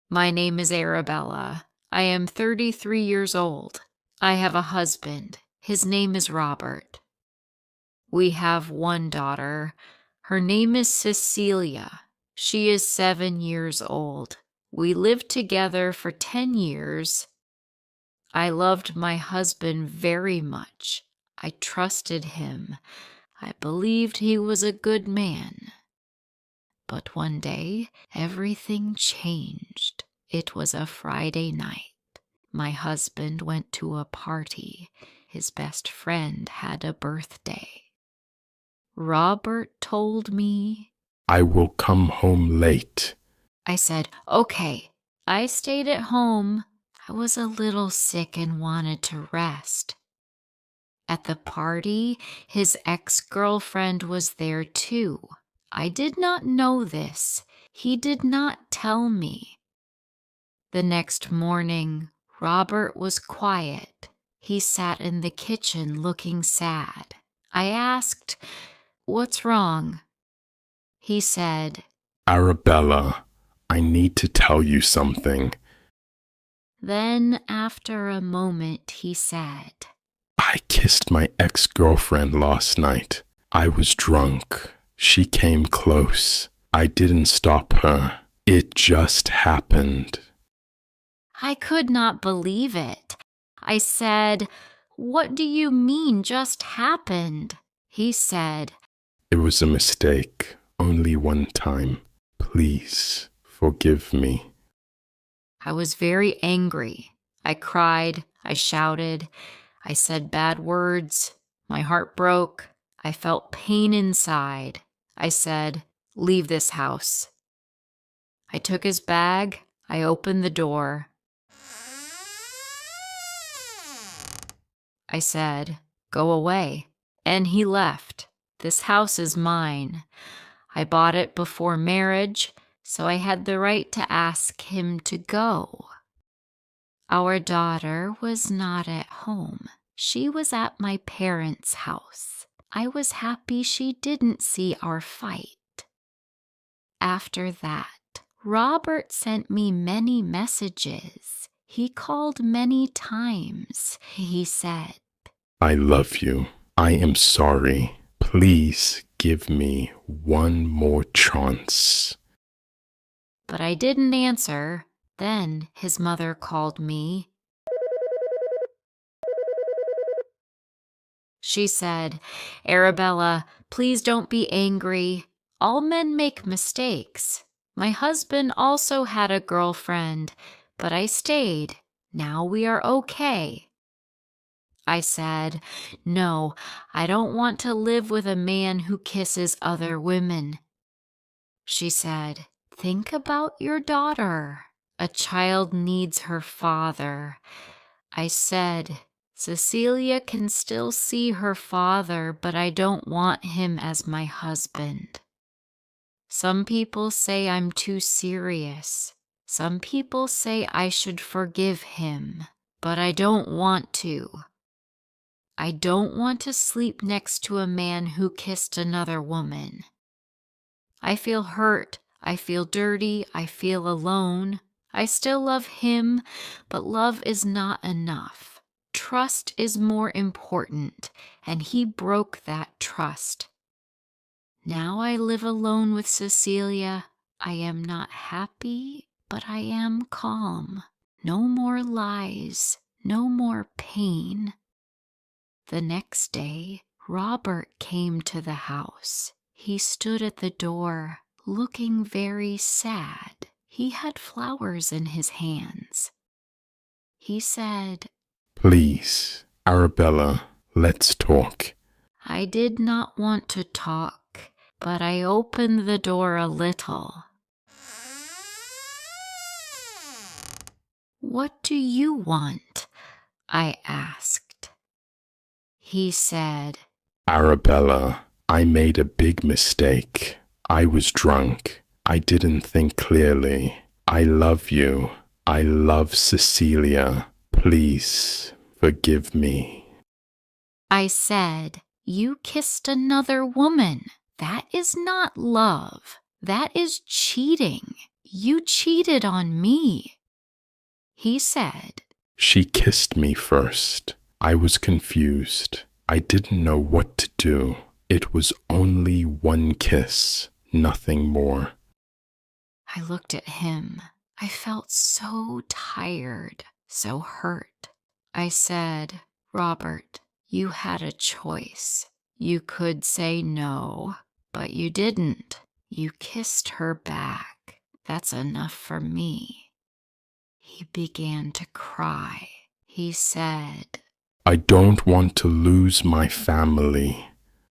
My name is Arabella. I am 33 years old. I have a husband. His name is Robert. We have one daughter. Her name is Cecilia. She is 7 years old. We lived together for 10 years. I loved my husband very much. I trusted him. I believed he was a good man. But one day, everything changed. It was a Friday night. My husband went to a party. His best friend had a birthday. Robert told me, "I will come home late." I said, okay. I stayed at home. I was a little sick and wanted to rest. At the party, his ex-girlfriend was there too. I did not know this. He did not tell me. The next morning, Robert was quiet. He sat in the kitchen looking sad. I asked, "What's wrong?" He said, "Arabella, I need to tell you something." Then after a moment he said, "I kissed my ex-girlfriend last night. I was drunk. She came close. I didn't stop her. It just happened." I could not believe it. I said, "What do you mean just happened?" He said, "It was a mistake. Only one time. Please forgive me." I was very angry. I cried. I shouted. I said bad words. My heart broke. I felt pain inside. I said, "Leave this house." I took his bag. I opened the door. I said, "Go away." And he left. This house is mine. I bought it before marriage, so I had the right to ask him to go. Our daughter was not at home. She was at my parents' house. I was happy she didn't see our fight. After that, Robert sent me many messages. He called many times. He said, "I love you. I am sorry. Please give me one more chance." but I didn't answer. Then his mother called me. She said, "Arabella, please don't be angry. All men make mistakes. My husband also had a girlfriend, but I stayed. Now we are okay." I said, "No, I don't want to live with a man who kisses other women." She said, "Think about your daughter. A child needs her father." I said, "Cecilia can still see her father, but I don't want him as my husband." Some people say I'm too serious. Some people say I should forgive him, but I don't want to. I don't want to sleep next to a man who kissed another woman. I feel hurt. I feel dirty. I feel alone. I still love him, but love is not enough. Trust is more important, and he broke that trust. Now I live alone with Cecilia. I am not happy, but I am calm. No more lies, no more pain. The next day, Robert came to the house. He stood at the door, looking very sad. He had flowers in his hands. He said, "Please, Arabella, let's talk." I did not want to talk, but I opened the door a little. "What do you want?" I asked. He said, "Arabella, I made a big mistake. I was drunk. I didn't think clearly. I love you. I love Cecilia. Please forgive me." I said, "You kissed another woman. That is not love. That is cheating. You cheated on me, he said. She kissed me first. I was confused. I didn't know what to do. It was only one kiss, nothing more. I looked at him. I felt so tired, so hurt. I said, Robert, you had a choice. You could say no, but you didn't. You kissed her back. That's enough for me. He began to cry. He said, I don't want to lose my family.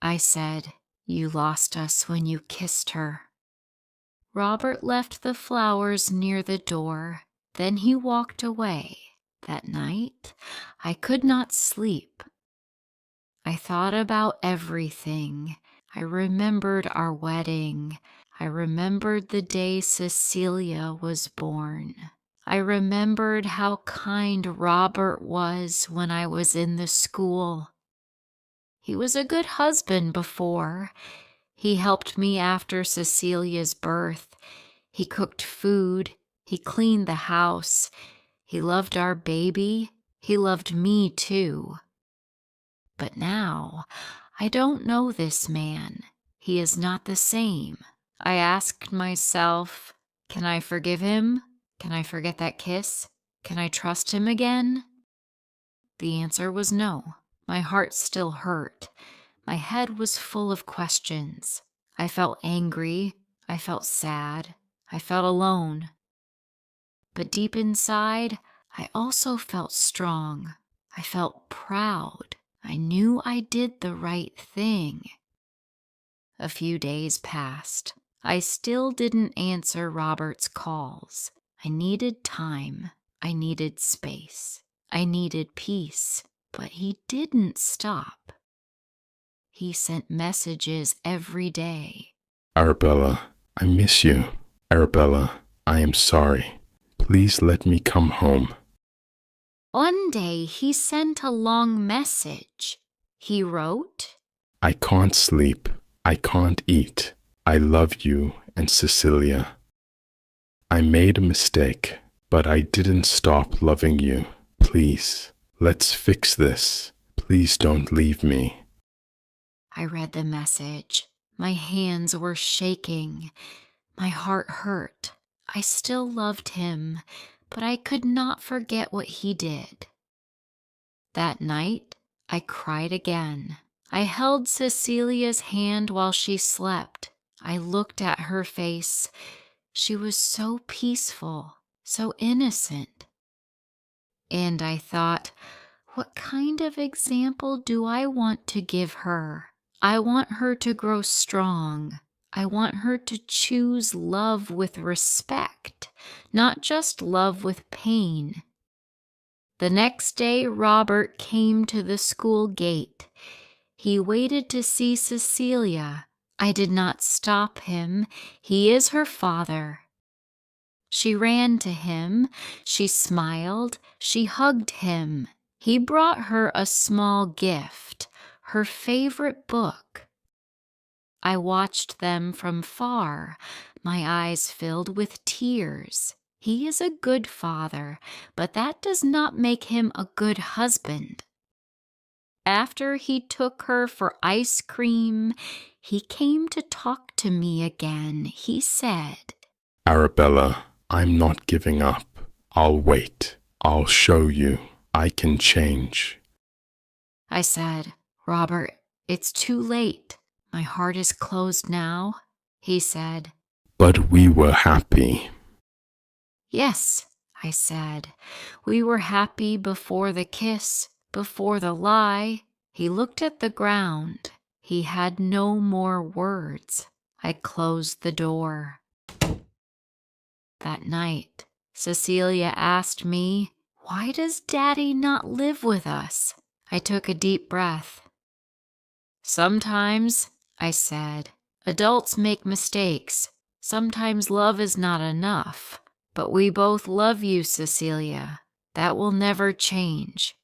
I said, you lost us when you kissed her. Robert left the flowers near the door. Then he walked away. That night, I could not sleep. I thought about everything. I remembered our wedding. I remembered the day Cecilia was born. I remembered how kind Robert was when I was in the school. He was a good husband before. He helped me after Cecilia's birth. He cooked food. He cleaned the house. He loved our baby. He loved me too. But now, I don't know this man. He is not the same. I asked myself, can I forgive him? Can I forget that kiss? Can I trust him again? The answer was no. My heart still hurt. My head was full of questions. I felt angry. I felt sad. I felt alone. But deep inside, I also felt strong. I felt proud. I knew I did the right thing. A few days passed. I still didn't answer Robert's calls. I needed time. I needed space. I needed peace. But he didn't stop. He sent messages every day. Arabella, I miss you. Arabella, I am sorry. Please let me come home. One day he sent a long message. He wrote, I can't sleep. I can't eat. I love you and Cecilia. I made a mistake, but I didn't stop loving you. Please, let's fix this. Please don't leave me. I read the message. My hands were shaking. My heart hurt. I still loved him, but I could not forget what he did. That night, I cried again. I held Cecilia's hand while she slept. I looked at her face. She was so peaceful, so innocent. And I thought, what kind of example do I want to give her? I want her to grow strong. I want her to choose love with respect, not just love with pain. The next day, Robert came to the school gate. He waited to see Cecilia. I did not stop him. He is her father. She ran to him. She smiled. She hugged him. He brought her a small gift, her favorite book. I watched them from far, my eyes filled with tears. He is a good father, but that does not make him a good husband. After he took her for ice cream, he came to talk to me again. He said, Arabella, I'm not giving up. I'll wait. I'll show you. I can change. I said, Robert, it's too late. My heart is closed now. He said, But we were happy. Yes, I said. We were happy before the kiss, before the lie. He looked at the ground. He had no more words. I closed the door. That night, Cecilia asked me, Why does Daddy not live with us? I took a deep breath. Sometimes, I said, adults make mistakes. Sometimes love is not enough. But we both love you, Cecilia. That will never change.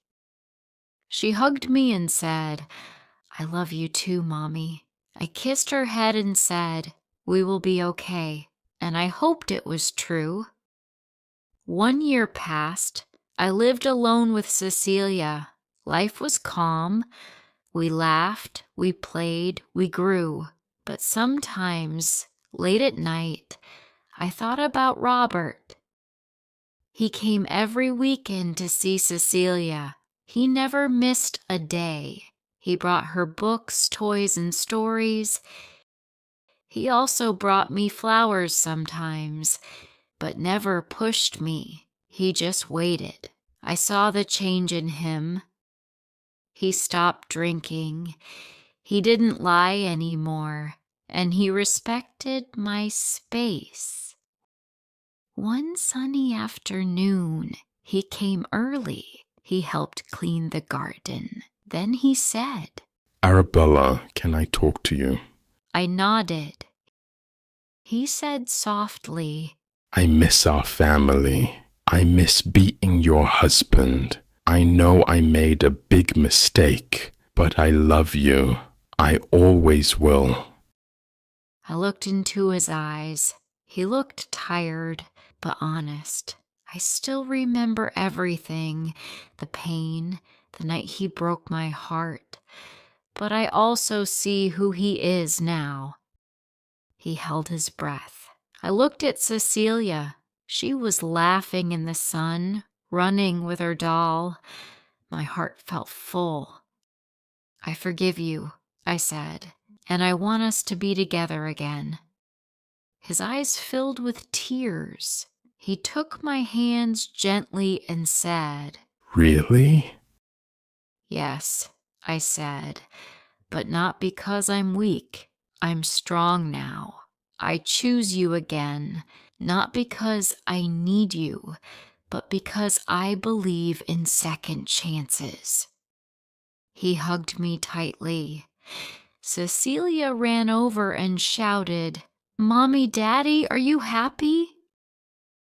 She hugged me and said, I love you too, Mommy. I kissed her head and said, We will be okay. and I hoped it was true. 1 year passed. I lived alone with Cecilia. Life was calm. We laughed, we played, we grew. But sometimes, late at night, I thought about Robert. He came every weekend to see Cecilia. He never missed a day. He brought her books, toys, and stories. He also brought me flowers sometimes, but never pushed me. He just waited. I saw the change in him. He stopped drinking. He didn't lie anymore, and he respected my space. One sunny afternoon, he came early. He helped clean the garden. Then he said, Arabella, can I talk to you? I nodded. He said softly, I miss our family. I miss beating your husband. I know I made a big mistake, but I love you. I always will. I looked into his eyes. He looked tired, but honest. I still remember everything, the pain, the night he broke my heart. But I also see who he is now. He held his breath. I looked at Cecilia. She was laughing in the sun, running with her doll. My heart felt full. I forgive you, I said, and I want us to be together again. His eyes filled with tears. He took my hands gently and said, Really? Yes, I said, but not because I'm weak. I'm strong now. I choose you again, not because I need you, but because I believe in second chances. He hugged me tightly. Cecilia ran over and shouted, Mommy, Daddy, are you happy?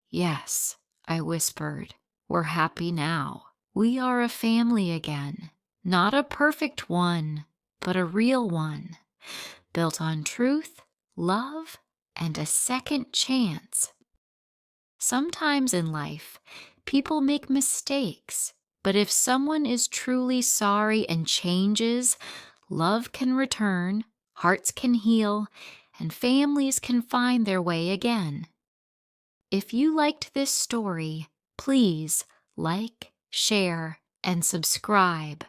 Yes, I whispered. We're happy now. We are a family again. Not a perfect one, but a real one, built on truth, love, and a second chance. Sometimes in life, people make mistakes, but if someone is truly sorry and changes, love can return, hearts can heal, and families can find their way again. If you liked this story, please like, share, and subscribe.